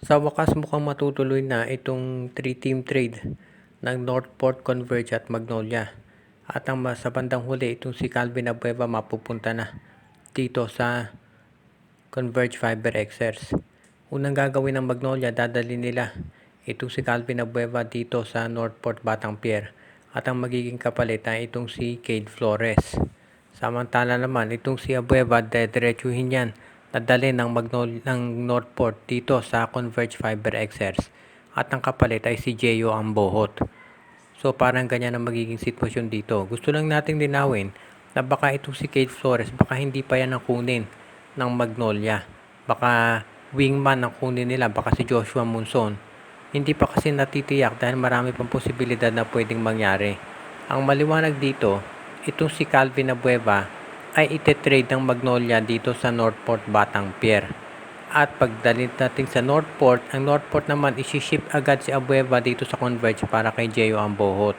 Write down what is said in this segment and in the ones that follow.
Sa wakas mukhang matutuloy na itong 3-team trade ng Northport, Converge at Magnolia. At sa bandang huli, itong si Calvin Abueva mapupunta na dito sa Converge Fiber Xers. Unang gagawin ng Magnolia, dadali nila itong si Calvin Abueva dito sa Northport, Batang Pier. At ang magiging kapalit ay itong si Cade Flores. Samantala naman, itong si Abueva, diretsuhin yan nadali ng Northport dito sa Converge Fiber Xers. At ang kapalit ay si Jeyo Ambohot. So parang ganyan ang magiging sitwasyon dito. Gusto lang nating linawin na baka itong si Cade Flores, baka hindi pa yan ang kunin ng Magnolia. Baka wingman ang kunin nila, baka si Joshua Monson. Hindi pa kasi natitiyak dahil marami pang posibilidad na pwedeng mangyari. Ang maliwanag dito, itong si Calvin Abueva ay ite-trade ng Magnolia dito sa Northport, Batang Pier. At pagdalit natin sa Northport, ang Northport naman isi-ship agad si Abueva dito sa Converge para kay Jeyo Ambohot.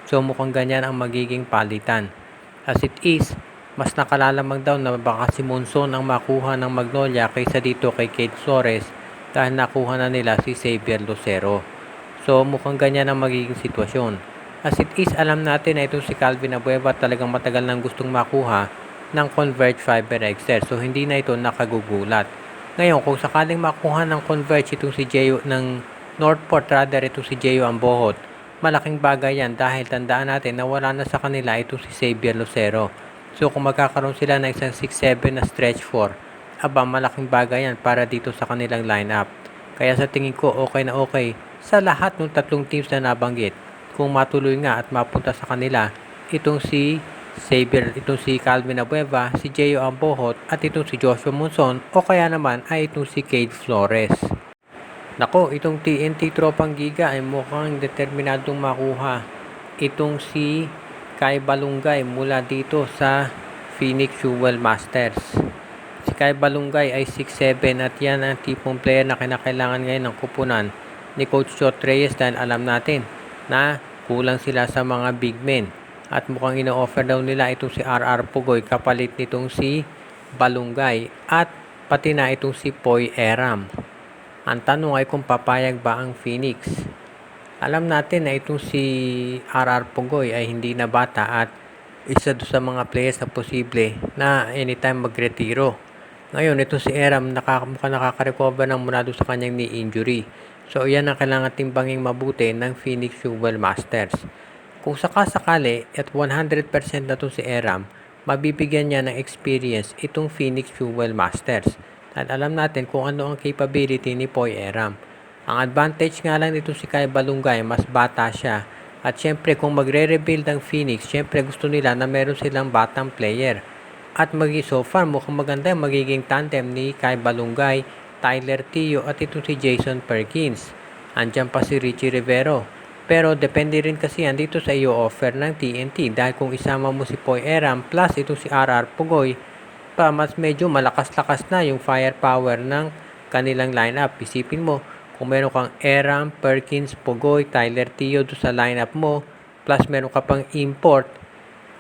So mukhang ganyan ang magiging palitan. As it is, mas nakalalamang daw na baka si Monson ang makuha ng Magnolia kaysa dito kay Cade Flores dahil nakuha na nila si Xavier Lucero. So mukhang ganyan ang magiging sitwasyon. As it is, alam natin na itong si Calvin Abueva talagang matagal nang gustong makuha ng Converge Fiber Xers. So hindi na ito nakagugulat. Ngayon, kung sakaling makuha ng Converge itong si Jeyo ng Northport, rather itong si Jeyo Ambohot, malaking bagay yan dahil tandaan natin na wala na sa kanila itong si Xavier Lucero. So kung magkakaroon sila ng isang 6-7 na stretch 4, malaking bagay yan para dito sa kanilang lineup. Kaya sa tingin ko okay na okay sa lahat ng tatlong teams na nabanggit. Kung matuloy nga at mapunta sa kanila itong si Xavier, itong si Calvin Abueva, si Jeyo Ambohot at itong si Joshua Monson o kaya naman ay itong si Cade Flores. Nako, itong TNT Tropang Giga ay mukhang determinadong makuha itong si Kai Balungay mula dito sa Phoenix Jewel Masters. Si Kai Balungay ay 6'7" at yan ang tipong player na kinakailangan ngayon ng kupunan ni Coach Chot Reyes dahil alam natin na kulang sila sa mga big men. At mukhang ino-offer daw nila itong si RR Pugoy kapalit nitong si Balungay at pati na itong si Poy Eram. Ang tanong ay kung papayag ba ang Phoenix. Alam natin na itong si RR Pugoy ay hindi na bata at isa doon sa mga players na posible na anytime magretiro. Ngayon, itong si Eram mukhang nakaka-recover ng mula doon sa kanyang knee injury. So, yan ang kailangan timbanging mabuti ng Phoenix Jewel Masters. Kung sakasakali at 100% na ito si Eram, mabibigyan niya ng experience itong Phoenix Jewel Masters. At alam natin kung ano ang capability ni Poy Eram. Ang advantage nga lang nito si Kai Balungay, mas bata siya. At syempre kung magre-rebuild ang Phoenix, syempre gusto nila na meron silang batang player. At so far mukhang maganda yung magiging tandem ni Kai Balungay, Tyler Tio at itong si Jason Perkins. Andiyan pa si Richie Rivero. Pero depende rin kasi yan dito sa iyo offer ng TNT dahil kung isama mo si Poy Eram plus itong si RR Pugoy, mas medyo malakas-lakas na yung firepower ng kanilang lineup. Isipin mo, kung meron kang Eram, Perkins, Pugoy, Tyler Tio do sa lineup mo, plus meron ka pang import,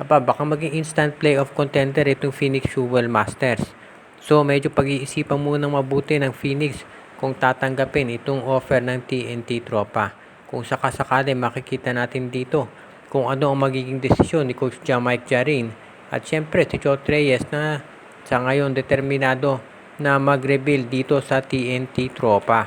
baka maging instant playoff contender itong Phoenix Jewel Masters. So medyo pag-iisipan muna mabuti ng Phoenix kung tatanggapin itong offer ng TNT Tropa. Kung sakasakali makikita natin dito kung ano ang magiging desisyon ni Coach Jamaic Jarin at syempre si Chot Reyes na sa ngayon determinado na mag-rebuild dito sa TNT Tropa.